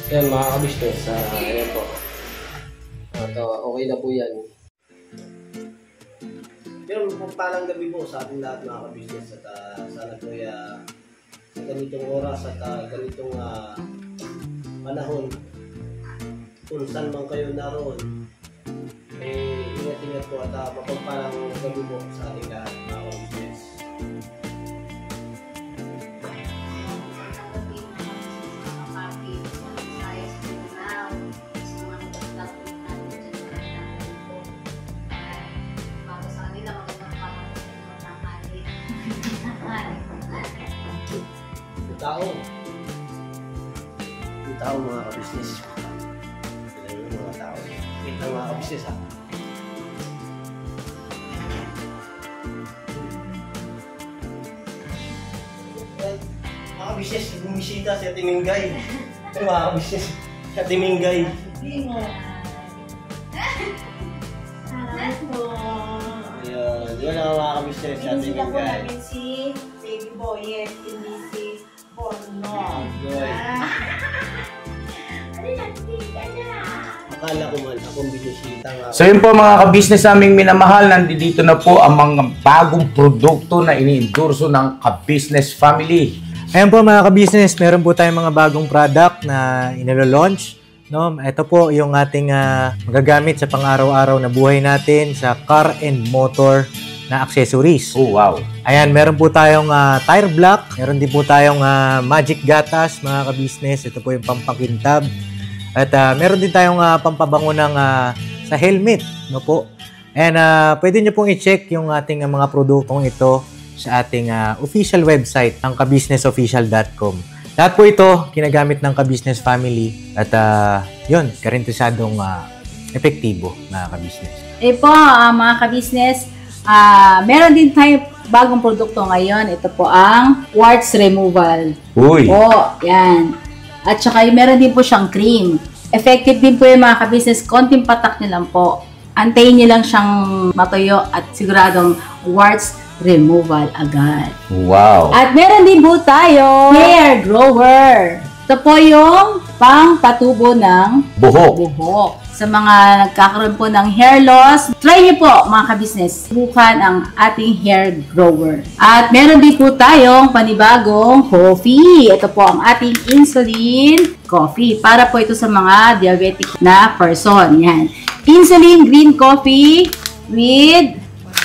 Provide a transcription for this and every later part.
Yan mga kabisnes, ayan po. Okay na po yan. Pero palang gabi po sa ating lahat mga kabisnes at sana po sa ganitong oras at ganitong panahon kung saan man kayo naroon ingat-ingat po at mapagpalang gabi po sa ating lahat mga kabisnes. Yung tao mga kabisnes. Sila yung mga tao. Kita mga kabisnes ha. Mga kabisnes, bumisita si Ate Mingay. Mga kabisnes, si Ate Mingay. Yun ang mga kabisnes si Ate Mingay. Po namin si Baby Boyet, hindi si Borno. Akala ko man akong binisita nga. So yun po mga kabisnes naming minamahal, nandito na po ang mga bagong produkto na ini-endorso ng Kabisnes Family. Ayan po mga kabisnes, meron po tayong mga bagong product na inilo-launch. No? Ito po yung ating magagamit sa pang-araw-araw na buhay natin sa car and motor na accessories. Oh wow! Ayan, meron po tayong tire block, meron din po tayong magic gatas mga kabisnes. Ito po yung pampakintab. At meron din tayong pampabango ng sa helmet, no po. And pwede nyo pong i-check yung ating mga produktong ito sa ating official website, ang kabisnesofficial.com. Lahat po ito ginagamit ng Kabisnes Family at yun, karintisadong epektibo mga kabisnes. Po mga kabisnes, meron din tayo bagong produkto ngayon. Ito po ang warts removal. Uy! Po, yan. At saka meron din po siyang cream. Effective din po yung mga kabisnes. Konting patak nyo lang po. Antayin nyo lang siyang matuyo at siguradong warts removal agad. Wow! At meron din po tayo hair grower. Ito po yung pang-patubo ng buhok. Sa mga nagkakaroon po ng hair loss, try niyo po mga kabisnes, subukan ang ating hair grower. At meron din po tayong panibagong coffee. Ito po ang ating insulin coffee. Para po ito sa mga diabetic na person. Yan. Insulin green coffee with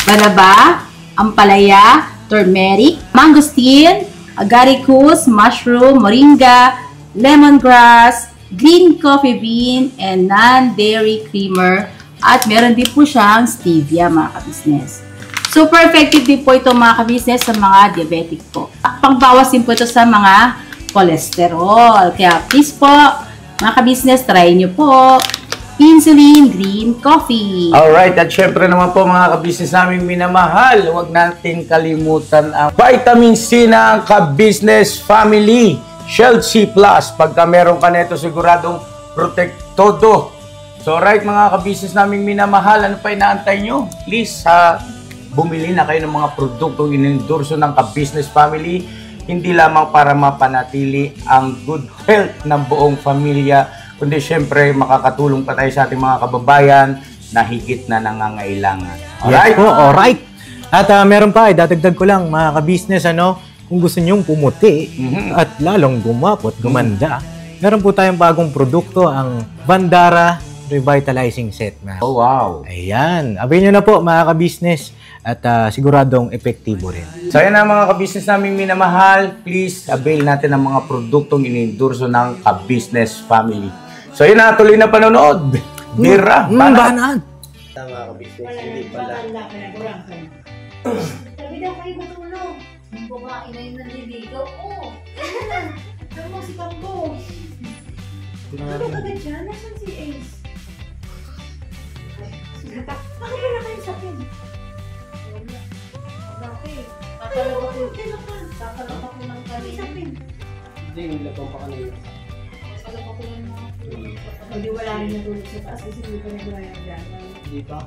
banaba, ampalaya, turmeric, mangosteen, agaricus, mushroom, moringa, lemongrass, green coffee bean, and non-dairy creamer. At meron din po siyang stevia mga kabisnes. Super effective din po ito mga ka-business sa mga diabetic po. Pangbawas din po ito sa mga cholesterol. Kaya please po, mga ka-business, try nyo po. Insulin Green Coffee. Alright, at syempre naman po mga ka-business naming minamahal, huwag natin kalimutan ang vitamin C ng ka-business family. Shield C+. Pagka meron ka nito, siguradong protektodo. So right mga ka-business naming minamahal, ano pa inaantay nyo? Please, bumili na kayo ng mga produktong inendorso ng ka-business family, hindi lamang para mapanatili ang good health ng buong pamilya, kundi syempre makakatulong pa tayo sa ating mga kababayan na higit na nangangailangan. Alright? Yes po, alright. At meron pa, dadagdag ko lang mga ka-business, kung gusto nyong pumuti at lalong gumapot, gumanda, meron po tayong bagong produkto, ang Bandara Revitalizing Set. Oh, wow. Ayan. Avail nyo na po mga ka-business at siguradong epektibo rin. So yan ang mga ka-business naming minamahal. Please, avail natin ang mga produktong inendorso ng ka-business family. So yun na, tuloy na panonood. Bira, Banat. Mga ka-business, hindi pala. Sabi daw kayo matulog. Yung babae na yung nanliligaw. Oo. Ano mo si Kambo? Ano ka na dyan? Nasaan si Ace? Bakit wala kayo sa pin? Wala. Bakit? Kakalap ako ng kanina. Sa pin? Hindi, nilapang pa kanina. Kakalap ako ng mga. Hindi wala rin natulog sa taas kasi hindi pa nagawa yung dyan. Hindi pa.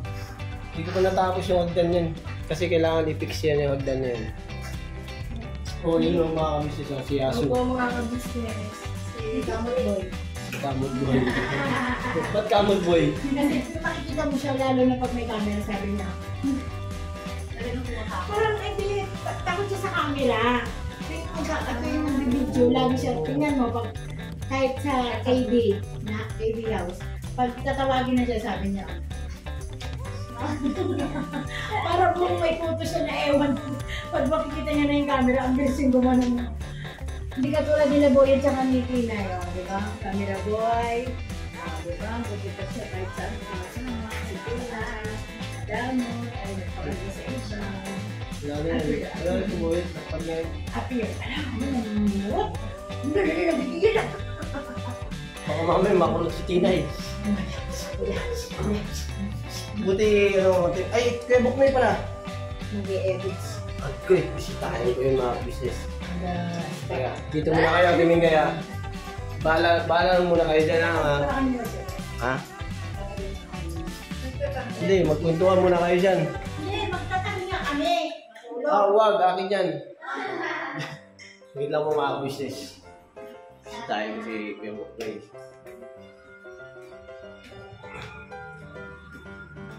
Hindi ko pa natapos yung hagdan yan. Kasi kailangan i-fix yan yung hagdan na yan. Oo, yun yung mga ka-business si Ano Yasu. po mga ka-business? Si Kamot Boy. Kamod boy. Ba't kamod boy? Kasi makikita mo siya lalo na pag may camera, sabi niya. Parang hindi, takot siya sa camera. Ito yung video, lagi siya, tingnan mo, pag, kahit sa KD, na KD house, pag tatawagin na siya, sabi niya, parang kung may photo siya na ewan, pag makikita niya na yung camera, ang bilis yung gumanon. Hindi ka tulad nila Boy at saka Nikki na yun, di ba? Camera boy, di ba? Pagkita siya kahit saan, kasama, si Tula, Damo, ay nagpapagod sa isa. Wala na yan. Wala na si boy. Pag ngayon. Appear, alam mo, nanunod. Nagigilak. Baka mamay makulog si Tinay. Buti, ay, kaya Bukmay pala. Nag-i-edits. At kuy, bisitahin ko yung mga business. Kaya, dito muna kayo, timing kaya. Bahala muna kayo dyan ha. Ha? Hindi, magkwentuhan muna kayo dyan. Hindi, magtatahinga kami. Wag, akin yan. Wait lang mo mga business. Bisitahin ko si Kuya Bukmay.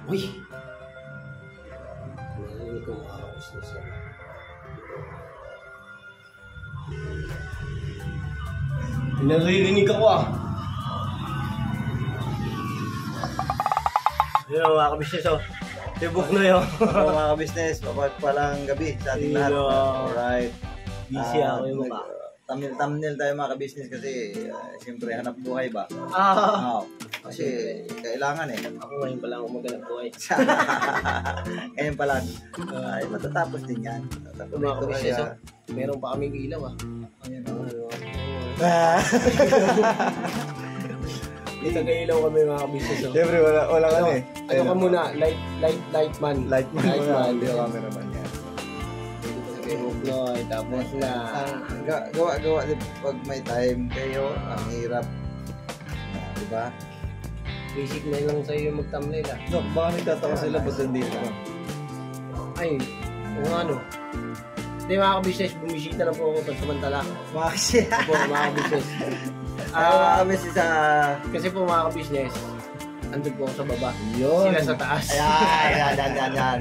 Uy! Narinig ko mga business yan. Pinaririnig ako ah. Yun ang mga kabisnes oh. Tibok na yun. Mga business, palang gabi sa ating lahat. Alright. Busy ako yung mukha. Thumbnail tayo mga ka-business kasi siyempre hanap buhay ba? Kasi kailangan Ako ngayon pa lang ako maghanap buhay. Ngayon pa lang. Ay, matatapos din yan. Mga kabisnes oh. Meron pa kaming ilaw ah. May taga-ilaw kami mga kabisnes oh. Siyempre wala ka eh. Ano ka muna? Lightman. Lightman. Hindi ako cameraman yan. Tapos na gawa pag may time kayo, ang hirap. Diba? basic na lang sa'yo yung mag-thumbnail ah. No, baka nagtataka sila ba't nandito ka? Ay, kung ano. Hindi mga ka-business, bumisita na po ako pansamantala. Bakit? Po mga ka-business. Kasi po mga ka-business, andun po ako sa baba. Yun. Sila sa taas. Ayan.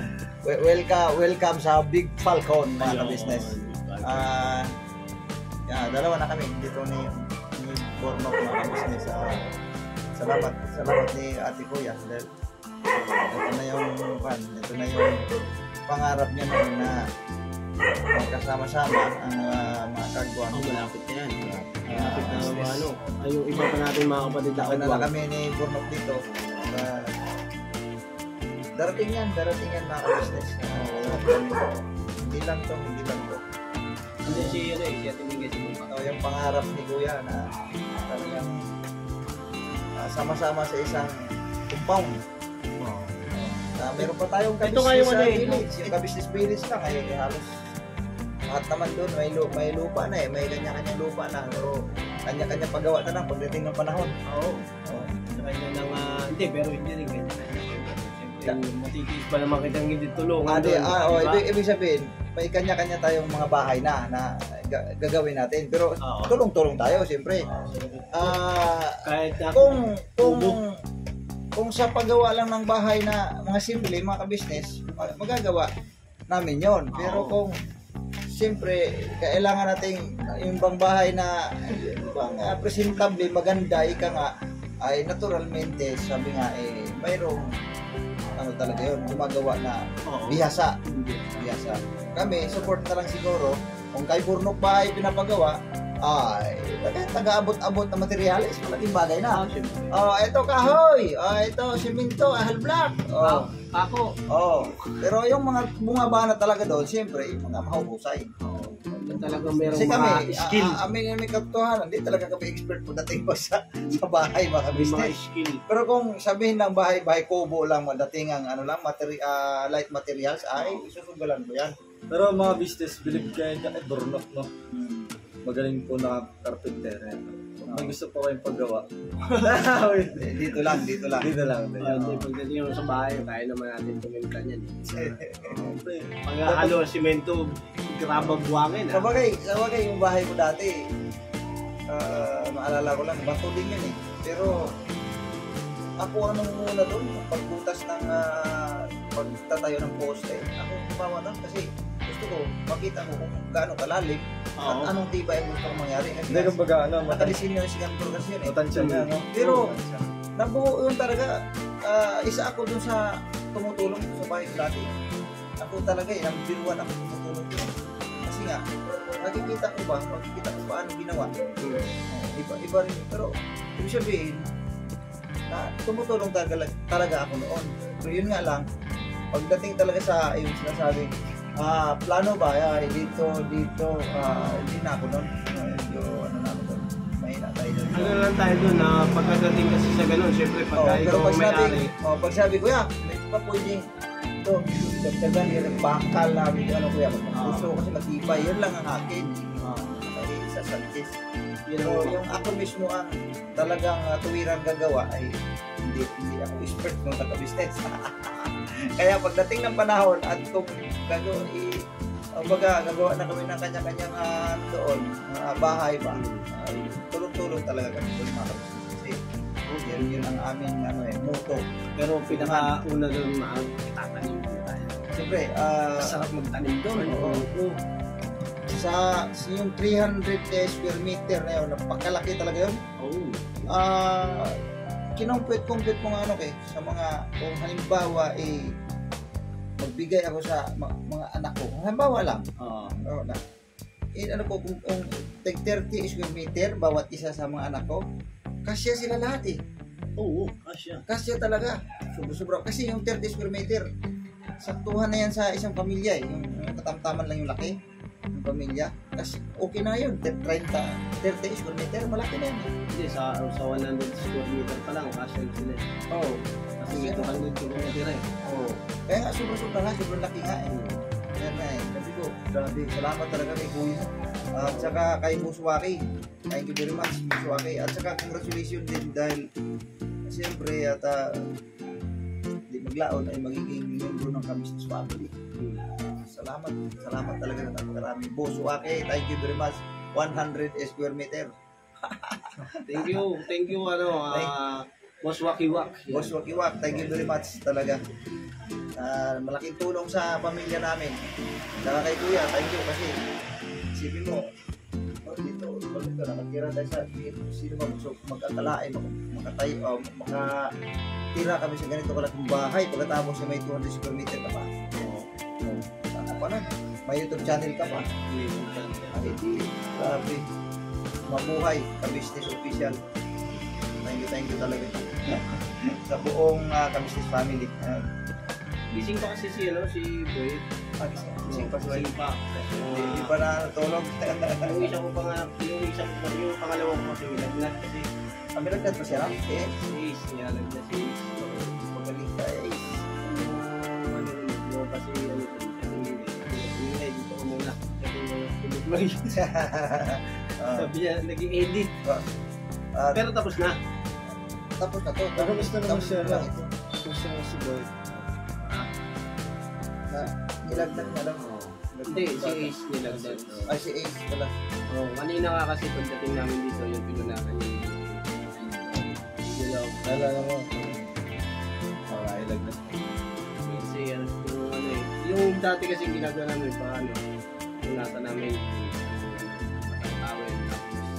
Welcome sa Big Falcon mga ka-business. Dalawa na kami dito ni Bornok mga ka-business. Salamat ni Ate Kuya. Ito na yung pangarap niya na magkasama-sama ang mga kagwang. Malapit na yan. Malapit na ano. Ay, yung iba pa natin mga kapatid na Nakita na kami ni Bornok dito. Darating yan mga business. Hindi lang to. Hindi si Ate Mingay si Mama. Yung pangarap ni Kuya na talagang sama-sama sa isang compound. Meron pa tayong Ito nga yung village. Yung ka-business village lang ay halos lahat naman doon may lupa na eh. May kanya-kanyang lupa na. Pero kanya-kanya paggawa na lang pagdating ng panahon. Oo. Kanya nang hindi, pero hindi rin kanya-kanya. Siyempre, matitiis pa naman kitang hindi tulungan doon. Ibig sabihin, may kanya-kanya tayong mga bahay na gagawin natin. Pero tulong-tulong tayo, siyempre. Kahit kung sa paggawa lang ng bahay na mga simple, mga ka-business, magagawa namin yon. Pero kung siyempre, kailangan natin yung bang bahay na presentable, maganda, ika nga, ay naturalmente, sabi nga, mayroong talaga yun, gumagawa na bihasa. Kami, support na lang siguro, kung kay Burnok ba ay pinapagawa, ay taga-abot-abot na materyales, malaking bagay na. Ito kahoy, ito simento, ahal block. Ako. Pero yung mga bumaba na talaga doon, siyempre, yung mga mahusay. Talagang merong Kasi mga kami, skill. may katotohanan, hindi talaga kami expert pagdating pa sa bahay, mga business. Pero kung sabihin ng bahay kubo lang, madating ang light materials, ay susugalan ko yan. Pero mga business, believe kayo dyan, Burnok, no? Magaling po na carpenter. May gusto po kayong paggawa. Dito lang. Dito lang. Hindi, pagdating yung sa bahay, kaya naman natin tumimpla niyan. Pag-halo ng simento, grabang buwangin. Sabagay yung bahay ko dati, maalala ko lang, bato din yun eh. Pero ako anong muna doon, pagbutas ng pagtatayo ng poste, ako kumawa doon kasi gusto ko makita ko kung gaano kalalim at anong tibay ang gusto kong mangyari. Hindi kumbaga, matalisin nyo yung sigantor kasi yun eh. Matansya niya, no? Pero nabuo yun talaga, isa ako dun sa tumutulong sa bahay dati. Ako talaga ang biruan ako tumutulong dun. Kasi nga, nakikita ko paano ginawa. Iba rin. Pero, ibig sabihin, tumutulong talaga ako noon. So yun nga lang, pagdating talaga sa yung sinasabi, plano ba? Dito, hindi na ako noon. Medyo, doon, mahina tayo doon. Lang tayo doon na pagkadating kasi sa ganun, syempre pagka ikaw ang may-ari. Pag sabi ko, may pa pwedeng ito, dagdagan yung bakal namin, kuya, gusto kasi matibay, yun lang ang akin. Sa Sanchez. Yung ako mismo ang talagang tuwirang gagawa ay hindi ako expert ng taga-business. Kaya pagdating ng panahon at kung gagawa na kami ng kanya-kanyang doon, bahay ba, ay tulong-tulong talaga kami doon mga business. Kasi yun ang aming motto. Pero pinaka-una doon tatanim tayo. Siyempre, masarap magtanim doon. Sa yung 300 square meter na yun, napakalaki talaga yun. Kinumpit-kumpit ko nga sa mga, kung halimbawa magbigay ako sa mga anak ko, halimbawa lang, kung 30 square meter bawat isa sa mga anak ko, kasya sila lahat eh. Kasya talaga, sobra-sobra. Kasi yung 30 square meter, saktuhan na yan sa isang pamilya yung katamtaman lang yung laki ng pamilya. Kasi okay na yun, 30 square meter, malaki na yun. Hindi, sa 100 square meter pa lang, kasya sila. Kasi ito 100 square meter eh. Kaya nga, sobrang nga, sobrang laki nga eh. Kaya nga eh, sabi ko, grabe, salamat talaga kay Kuya. At saka kay Muswaki, thank you very much, Muswaki. At saka congratulations din dahil siyempre at di maglaon ay magiging membro ng Ka-Business Family. Salamat talaga na napakarami. Boss Waki, thank you very much. 100 square meter. Thank you, Boss Wakiwak. Boss Wakiwak, thank you very much talaga. Malaking tulong sa pamilya namin. Saka kay Kuya, thank you kasi isipin mo, dito nakatira tayo sa sino ba gusto mag-akalain, makatira kami sa ganito kalaking bahay pagkatapos may 200 square meter ka pa. May YouTube channel ka pa. Ay, grabe. Mabuhay, Ka-Business Official. Thank you talaga. Sa buong Ka-Business family. Gising pa kasi si Boy. Gising pa siya. Gising pa. Hindi pa na natulog. Yung pangalawa ko kasi nilagnat kasi Kami nagkat pa siya? Eh, si Ace, nilagnat si Ace. magaling ka eh. Kasi dito ko muna. Kasi sabi niya, naging edit. Pero tapos na. Tapos na to. Pero gusto naman Tapos siya na lang. ito. Gusto naman si Boy. Nilagnat na lang. Hindi, si Ace nilagnat. Ay, si Ace pala. Kanina nga kasi pagdating namin dito, yung pinunakan niya. Naalala mo. Ay, lagnat. Kasi yung dati kasi ginagawa namin paano, yung nasa namin matatawin, tapos yung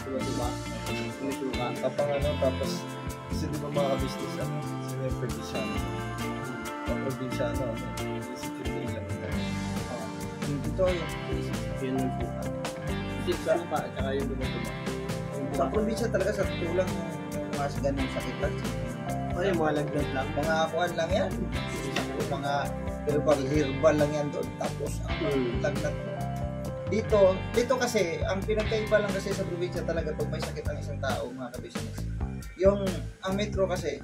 tuba-tuba, sumisuka. Tapos, kasi di ba mga business, sila yung probinsyano. Ang probinsyano, isipin lang. Ito yun. Yun yung suka. Suka at saka yung tuba-tuba. Sa probinsya talaga sa tulang yung mga ganung sakit lang. Ay, mga lagnat lang. Mga akuan lang yan. Mga herbal lang yan doon. Tapos ang lagnat mo. Dito kasi, ang pinagkaiba lang kasi sa probinsya talaga pag may sakit ang isang tao, mga ka-business. Ang metro kasi,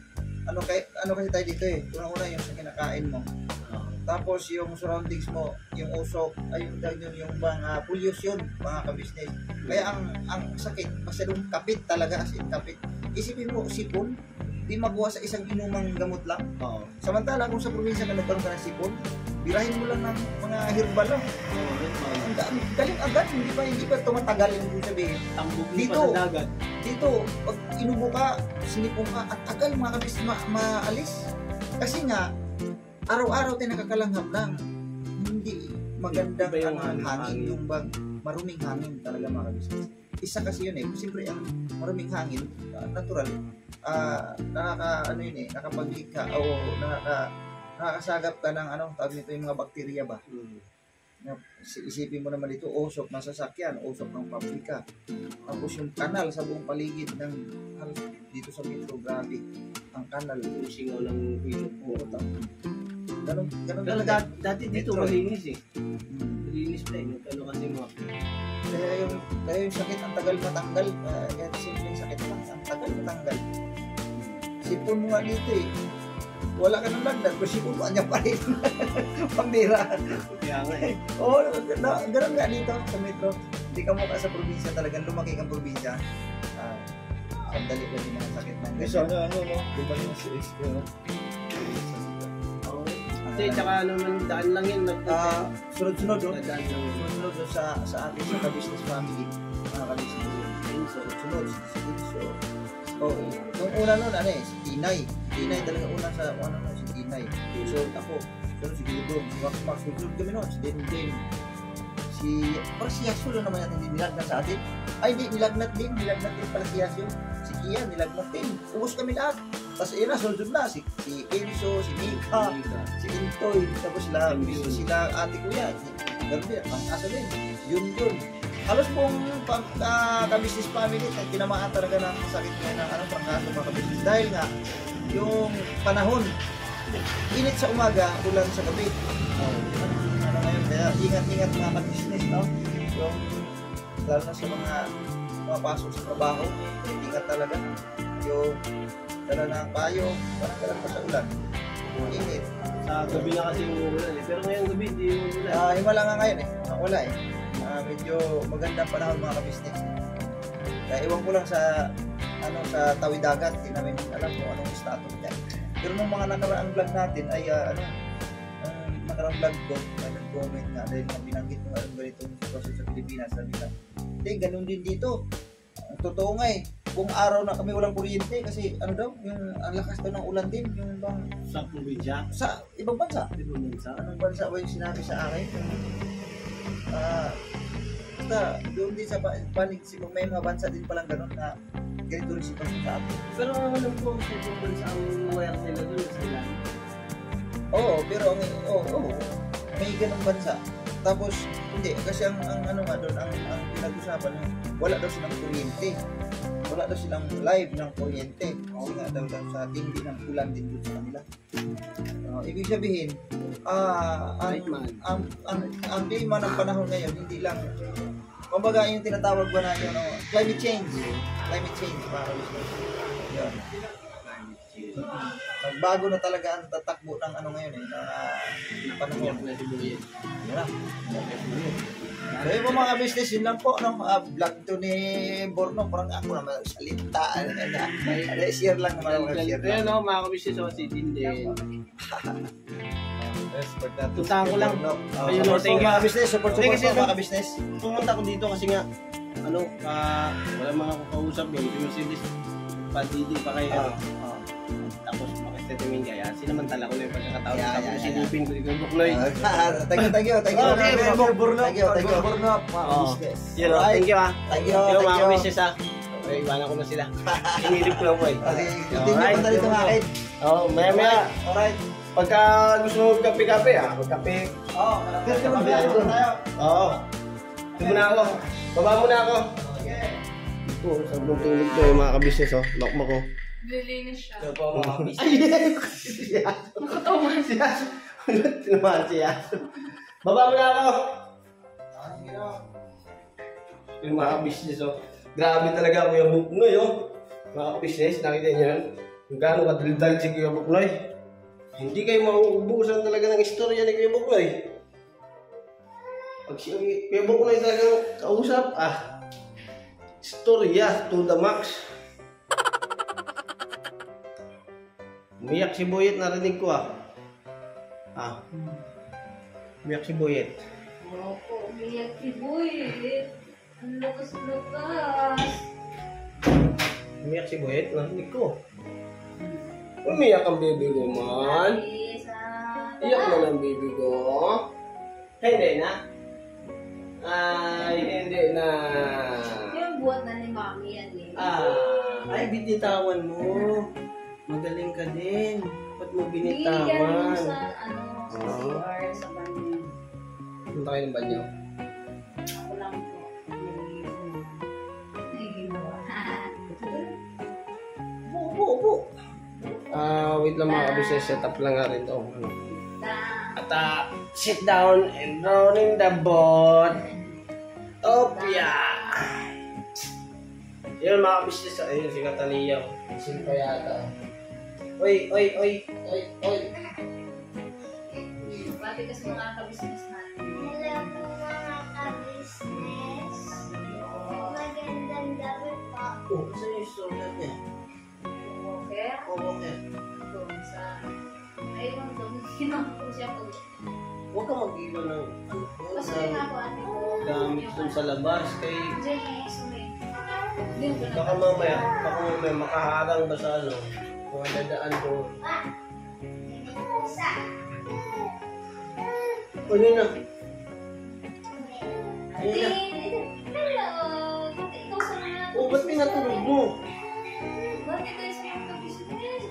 ano kasi tayo dito eh. Una-una yung sa kinakain mo. Tapos yung surroundings mo, yung usok, ay yung bang pollution, mga ka-business. Kaya ang sakit, masyadong kapit talaga, as in kapit. Isipin mo, sipon, di magawa sa isang inumang gamot lang. Samantala, kung sa probinsya ka nagkaroon ka ng sipon, birahin mo lang ng mga herbal lang. Ang galing agad, hindi pa tumatagal yung sabihin. Tambok Dito, pa sa dagat. Dito, pag inubo ka, sinipon ka, at tagal mga kabis maalis. Kasi nga, araw-araw tayo nakakalanghap lang. Hindi magandang Iba yung hangin, yung bang maruming hangin talaga mga kabis. Isa kasi yun eh. Siyempre, ang maruming hangin, natural, nakapaglikha o nakakasagap ka ng tawag nito yung mga bakterya ba? Isipin mo naman dito, usok ng sasakyan, usok ng pabrika. Tapos yung kanal sa buong paligid ng dito sa metro, grabe. Ang kanal, Singaw ng ilog po. Ganun Pero talaga. dati dito Metro. malinis eh. Malinis pa eh. Ano kasi mga Kaya yung sakit ang tagal matanggal. Kaya simpleng sakit lang, ang tagal matanggal. Sipon mo nga dito eh. Wala ka ng lagnat, pero sipon mo, anya pa rin. Pambira. kaya nga eh. Oo, ganun nga dito sa metro. Hindi ka mukha sa probinsya talagang lumaki kang probinsya. Sandali ka din ang sakit ng Kasi di ba yung si Ace ko, Kasi tsaka naman daan lang yun. sunod-sunod Daan lang yun. sunod sa ating sa ka-business family, mga ka-business sunod so nung una nun si Tinay talaga una sa si Tinay, so ako sunod si Gilbert, si Max sunod kami nun, si Den parang si Yasyo lang naman natin hindi nilagnat sa atin. Ay hindi, nilagnat din pala si Yasyo, si Kia nilagnat din, ubos kami lahat. Tapos yun na, sunod na si Enzo, si Mika, si Intoy, tapos sila ate kuya, ganun din, pang-aso din, yun. Halos buong ka-business family, tinamaan talaga ng sakit ngayon ng pang-aso mga ka-business. Dahil nga, yung panahon, init sa umaga, ulan sa gabi. Ngayon, kaya ingat-ingat mga ka-business, no? Yung, lalo na sa mga pasok sa trabaho, ingat talaga. Yung, dala na ang payo, parang dala pa sa ulan. Init. Sa gabi na kasi yung ulan eh. Pero ngayong gabi, hindi yung ulan. Himala nga ngayon eh. Wala eh. Medyo magandang panahon mga ka-business. Kaya iwan ko lang sa sa tawid dagat, hindi namin alam kung anong status niya. Pero nung mga nakaraang vlog natin ay nakaraang vlog ko, may nag-comment nga dahil binanggit mo ganitong sitwasyon sa Pilipinas. Sabi na, hindi, ganun din dito. Ang totoo nga eh. Buong araw na kami walang kuryente kasi yung ang lakas daw ng ulan din, yung bang Sa probinsya. sa ibang bansa. Ibang bansa. Anong bansa ba yung sinabi sa akin? Basta doon din sa panig, may mga bansa din palang ganun na ganito rin sitwasyon sa atin. Pero ang alam ko, sa ibang bansa ang wire nila doon sa ilan. Oo, pero may ganung bansa. Tapos hindi kasi ang nga doon ang pinag-usapan wala daw silang kuryente. wala daw silang live ng kuryente. Kasi nga daw sa tindi ng ulan din doon sa kanila. Ibig sabihin, ang tema ng panahon ngayon, hindi lang, kumbaga yung tinatawag ba na yun, climate change, mga kabisnes. Yun. Nagbago na talaga ang tatakbo ng ano ngayon panahon. Yan na. So yun po mga business, yun lang po. Vlog to ni Borno, parang ako naman salita. Share lang naman. Kaya mga kabisnes sa sitin din. Puntahan ko lang. Ayun, thank you. Support mga business. Pumunta ko dito kasi nga, wala mga kakausap yung Mercedes. Padidi pa kayo. Tapos makasetamin kaya sinamantala ko na yung pagkakataon. Tapos silipin ko yung Buknoy. Thank you. Thank you, Borno, mga business. Thank you Thank you. mga kabisnes Okay, iwanan ko na sila. Inilip ko lang po eh. Alright. Dito nga akin. Maya. Alright. Pagka gusto mo magkape-kape magkape. Ito muna ako. Baba muna ako. Ito, sablong tulog ko yung mga kabisnes Makmak ko. Lilinis siya. Ito po mga kabisnes. Nakatawa siya. Tinumahan siya. Baba muna ako. Yung mga kabisnes Grabe talaga Kuya Buknoy Mga kabisnes, nakita niyo yun? Kung gaano kadaldal si Kuya Buknoy. Hindi kayo mauubusan talaga ng istorya ni Kuya Buknoy. Pag si Kuya Buknoy talagang kausap, istorya to the max. Umiyak si Boyet, narinig ko umiyak si Boyet. Opo, umiyak si Boyet. Ang lakas-lakas. Umiyak si Boyet, narinig ko. Umiyak ang baby ko man. Iyak mo ng baby ko. Hindi na. Hindi na. Yung buhat na ni Mami yan Binitawan mo. Magaling ka din. Ba't mo Binitawan binitawan? sa CR, sa banyo. Punta kayo ng banyo. Ako lang po. Nagiginawa. Upo. Wait lang mga kabisnes. Set up lang nga rin ito. At sit down and rolling the boat. Opia! Yun mga kabisnes. Ayun si Catania. Isin pa yata. Oy. Bati kasi mga kabisnes natin. Hello po mga ka-business. Magandang gabi po. Saan yung istorya niya? Okay? Okay. Doon sa... Ayun doon. Kinako siya po. Huwag ka mag-iwan ng Kasi nga po ate ko. gamit dun sa labas. Kay Diyan yung sumay. baka mamaya makaharang ba sa kung dadaan doon. Ano na? Hello! Ikaw sa mga... Ba't pinatulog mo? Bakit kayo sa mga kabisnes?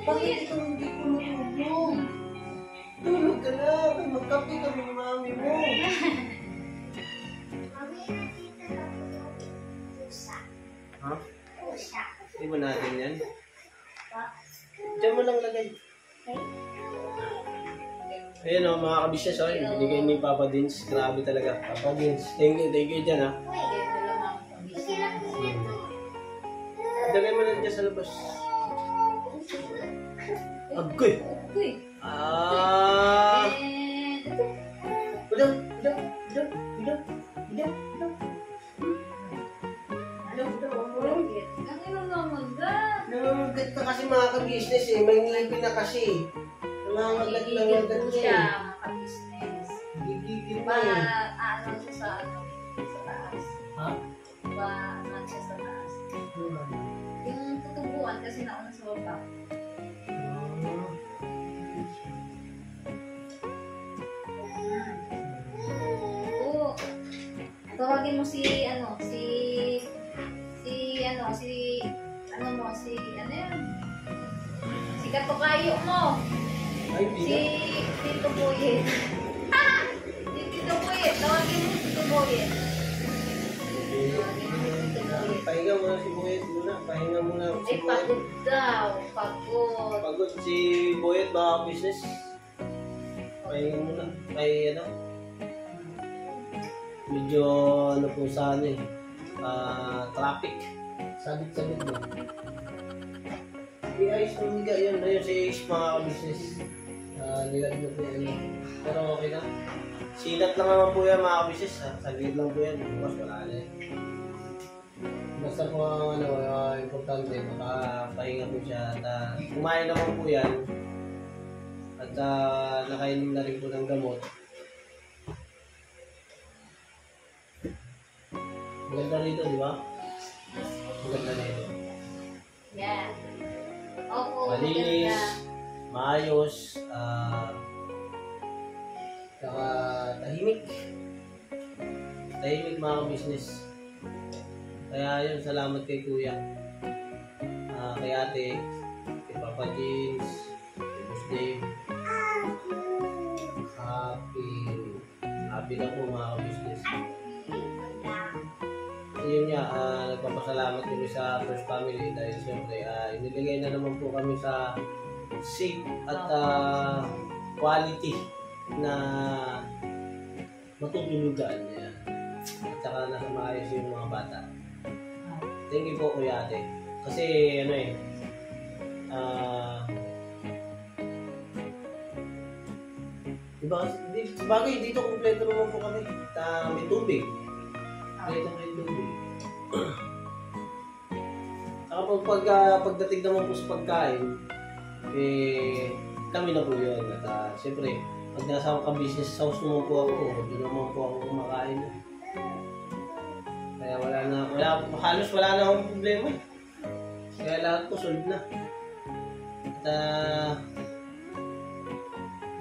Bakit ikaw hindi ko matulog? Tulog ka na. Magkape kami ni mami mo. Mami, nakita na po yung pusa. Ha? Pusa. Iba natin yan. Diyan mo lang lagay. Ayan mga kabisnes. Binigay ni Papa Dins. Grabe talaga. Papa Dins. Thank you dyan Dagay mo lang dyan sa labas. Agoy! Udah. Nangangagat ka kasi mga ka-business may ngipin na kasi. Nangangagat lang yan siya, mga kabisnes. Gigigil Ba, na ano siya sa taas. Ha? Ba, ano siya sa taas. Yung tutubuan kasi nauna sa baba. Oo. Tawagin mo si katukayo mo. Ay, Si Tito Boyet. Si Tito Boyet. Tawagin mo si Tito Boyet. Tawagin mo si Tito Boyet. Pahinga muna si Boyet muna. Pahinga muna si Ay, Boyet. pagod daw. Pagod. Pagod si Boyet, mga business. Pahinga muna. Medyo ano po sa ano traffic. Sabit-sabit mo. Ayos mo higa yun. Ayun si Ace, mga business. Nilagyan po yan. Pero okay lang. Silat lang naman po yan, mga business. Saglit lang po yan. Bukas wala na yan. Basta po ang importante, makapahinga po siya. At kumain naman po yan. At nakainom na rin po ng gamot. Maganda rito, di ba? Maganda rito. Yeah. Opo. Malinis, maganda. maayos, saka tahimik. Tahimik, mga business. Kaya yun, salamat kay Kuya. Kay Ate, kay Papa James, kay Boss Dave. Happy na po, mga business. Yun nga, nagpapasalamat kami sa First Family dahil siyempre iniligay na naman po kami sa safe at quality na matutulugan. At saka nasa maayos yung mga bata. Thank you po, Kuya Ate. Kasi ano diba, bagay dito kompleto naman po kami. May tubig. Kompleto may tubig. Saka pagdating naman po sa pagkain, kami na po yun. At siyempre, pag nasa ka-business house naman po ako, doon naman po ako kumakain. Kaya halos wala na akong problema. Kaya lahat po solved na. At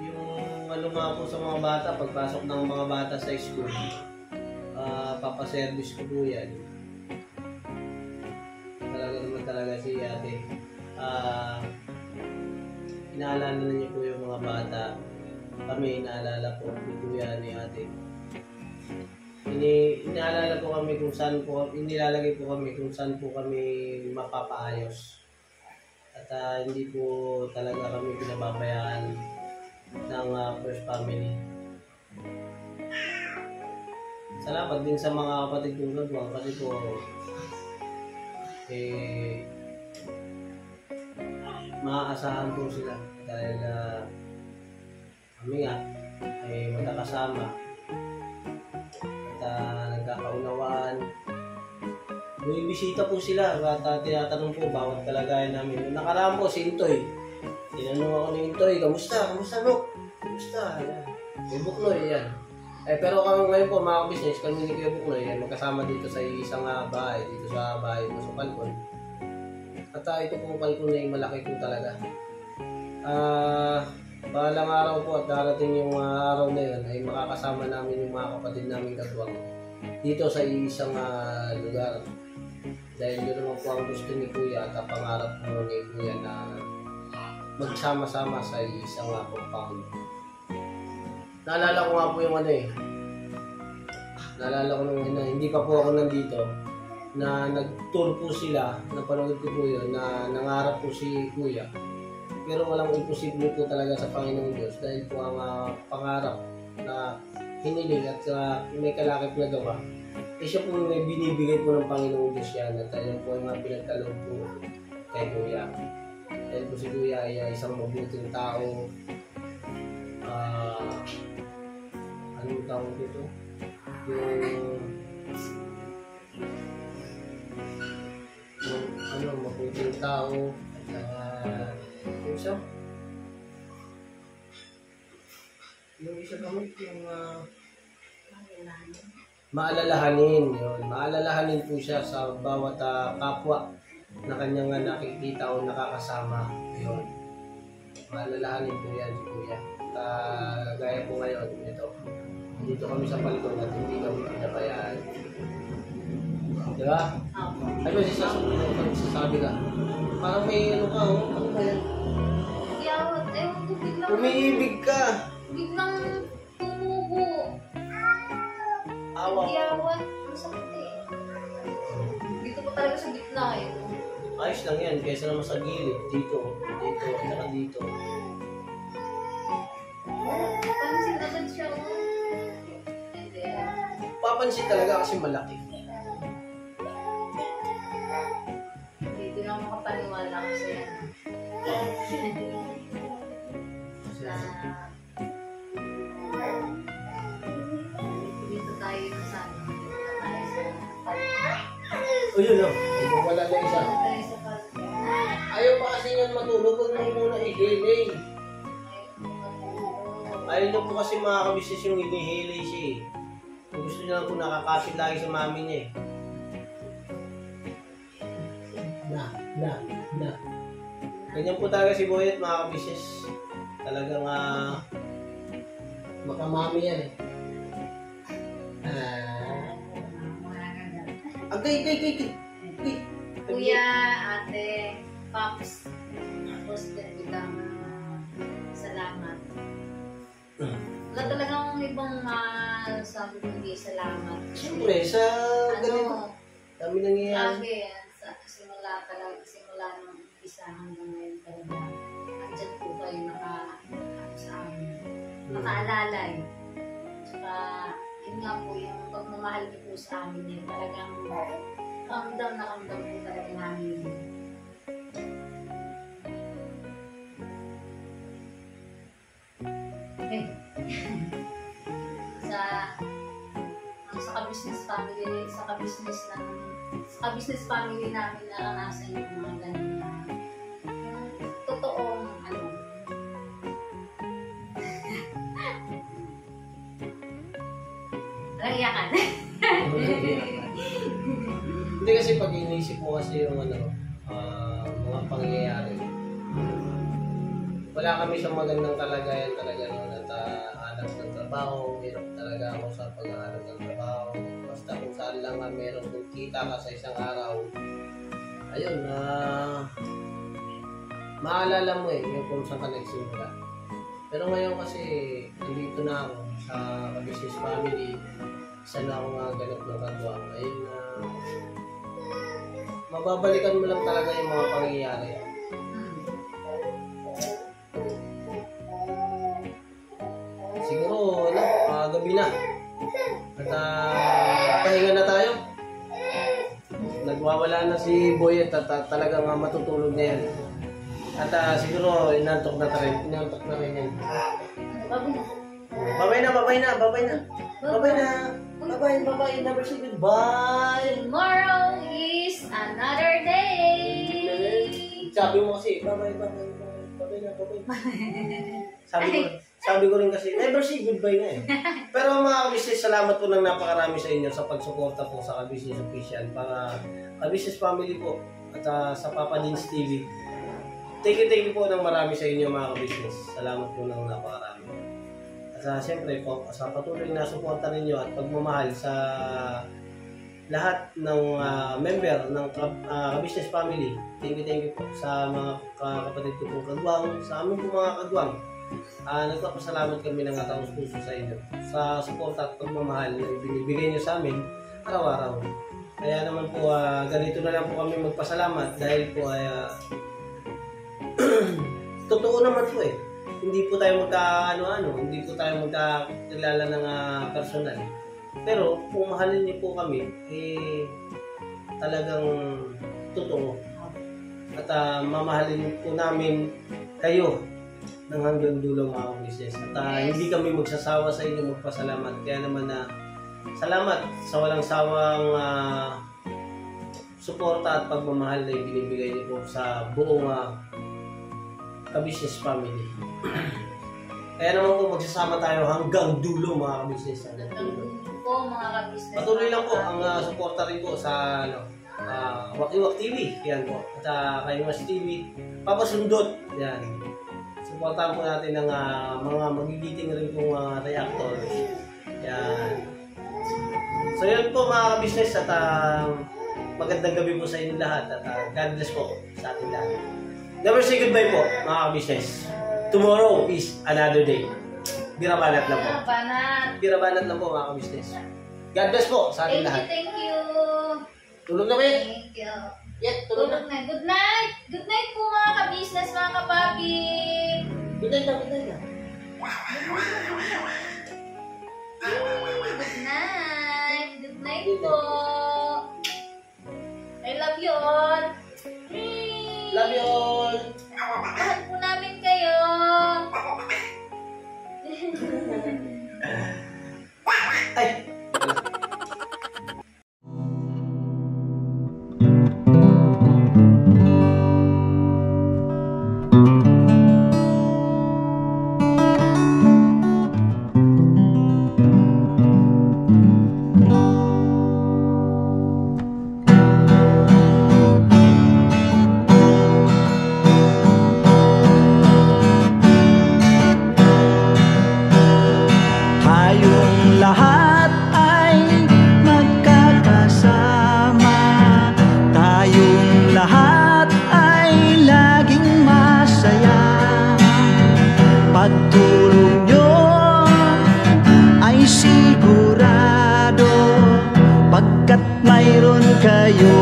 yung ano nga po sa mga bata, pagpasok ng mga bata sa school, papaservice ko po yan. Talaga si Ate. Inaalala na niyo po yung mga bata. Kami, inaalala po ni Kuya, ni Ate. Inaalala po kami kung saan po, inilalagay po kami kung saan po kami mapapaayos. At hindi po talaga kami pinababayaan ng First Family. Salamat din sa mga kapatid kong nagwang kasi po maaasahan po sila dahil kami nga ay magkakasama at nagkakaunawaan. May bisita po sila at tinatanong po bawat kalagayan namin. Nung nakaraan po si Intoy, tinanong ako ni Intoy, kamusta? Kamusta, Nok? Kamusta? May Buknoy, yan. Pero ngayon po, mga business, kami ni Kuya Buknoy, magkasama dito sa isang bahay, dito sa bahay mo sa Palcon. At ito pong Palcon na yung malaki po talaga. Balang araw po at darating yung araw na yun ay makakasama namin yung mga kapatid namin katuwang dito sa isang lugar. Dahil yun naman po ang gusto ni Kuya at ang pangarap po ni Kuya na magsama-sama sa isang compound. Naalala ko nga po yung naalala ko nung hindi pa po ako nandito na nag-tour po sila, napanood ko po yun, na nangarap po si Kuya. Pero walang imposible po talaga sa Panginoong Diyos dahil po ang pangarap na hiniling at may kalakip na gawa. Siya po may binibigay po ng Panginoong Diyos yan at ayun po yung mga pinagkaloob po kay Kuya. Dahil po si Kuya ay isang mabuting tao. Anong tawag dito? Yung mabuting tao. Yung isa? Yung isa kami, yung maalalahanin. Yun. Maalalahanin po siya sa bawat kapwa na kanyang nakikita o nakakasama. Yun. Maalalahanin po yan si Kuya. Gaya po ngayon, ito. Dito kami sa Palcon at hindi kami pinabayaan. Di ba? Ano sasabi ka? Parang may ano ka, ano ba yan? Yawat, ewan ko biglang... Umiibig ka! Biglang tumubo. Awa ko. Yawat, masakit eh. Hindi ko talaga sa gitna eh. Ayos lang yan, kaysa naman sa gilid. Dito, at saka dito. Pansin agad siya. Hindi. Papansin talaga kasi malaki. Hindi na ako makapaniwala kasi yan. Dito tayo sa O yun o, wala na isa. Ayaw pa kasi yan matulog, huwag mo muna i-delay. Ayaw niyo po kasi mga kabisnes yung hinihilay siya eh. Gusto niya lang po nakakapit lagi sa mami niya eh. Na. Ganyan po talaga si Boyet mga kabisnes. Talagang makamami yan eh. Agay. Kuya, ate, Pops, tapos bilang salamat. Wala talagang ibang sabi ko hindi salamat. Siyempre, sa ganito, kami nangyayari. Sabi, simula nung isa hanggang ngayon talaga, andyan po kayo sa amin. Nakaalala eh. Tsaka, yun nga po, yung pagmamahal niyo po sa amin eh, talagang kamdam po talaga namin yun. Okay. sa ka-business family namin naranasan yung mga ganun na totoong iyakan. Hindi kasi pag inisip mo kasi yung mga pangyayari, wala kami sa magandang kalagayan talaga noon at hanap ng trabaho, hirap talaga ako sa paghahanap ng trabaho. Basta kung saan lang meron kung kita ka sa isang araw, ayun, maalala mo yung kung saan ka nagsimula. Pero ngayon kasi, nandito na ako sa business family, isa na ako ganap ng katuwang. Ayun, mababalikan mo lang talaga yung mga pangyayari. Siguro, gabi na. At pahinga na tayo. Nagwawala na si Boyet at talagang matutulog na yan. At siguro, inantok na rin yan. Babay na. Never say goodbye. Tomorrow is another day. Sabi mo kasi, babay na. Sabi ko rin kasi, never say goodbye na eh. Pero mga ka-business, salamat po ng napakarami sa inyo sa pagsuporta po sa ka-business official para ka-business family po at sa Papa Dins TV. Thank you po ng marami sa inyo mga ka-business. Salamat po ng napakarami. At siyempre po, sa patuloy na suporta ninyo at pagmamahal sa lahat ng member ng ka-business family. Thank you po sa mga kapatid ko pong kagwang, sa amin po mga kagwang. Nagpapasalamat kami ng taos puso sa inyo sa suporta at pagmamahal na binibigay nyo sa amin araw-araw. Kaya naman po, ganito na lang po kami magpasalamat dahil po ay totoo naman po eh. Hindi po tayo hindi po tayo magkakilala ng personal. Pero kung mahalin niyo po kami, talagang totoo. At mamahalin po namin kayo ng hanggang dulo mga business. At hindi kami magsasawa sa inyo magpasalamat. Kaya naman salamat sa walang sawang suporta at pagmamahal na ibinibigay niyo po sa buong ka-business family. Kaya naman po magsasama tayo hanggang dulo mga ka-business. Po mga ka-business. Patuloy lang po ang suporta rin po sa Wakiwak TV. Yan po. At kay Mas TV, Papasundot. Yan. Suportahan po natin ng mga magigiting rin pong reactors. Yan. So yun po mga ka-business at magandang gabi po sa inyo lahat at God bless po sa ating lahat. Never say goodbye po mga ka-business. Tomorrow is another day. Birabanat lang po. Birabanat lang po mga ka-business. God bless po sa ating lahat. Thank you. Tulog na, Bet. Thank you. Yet, tulog na. Tulog na. Good night. Good night po mga ka-business, mga kapapi. Good night na, good night na. Good night. Good night po. I love you all. Love you all. Mahal po namin kayo. Ay. Tayong lahat ay magkakasama. Tayong lahat ay laging masaya. Pagtulong nyo ay sigurado, pagkat mayroon kayo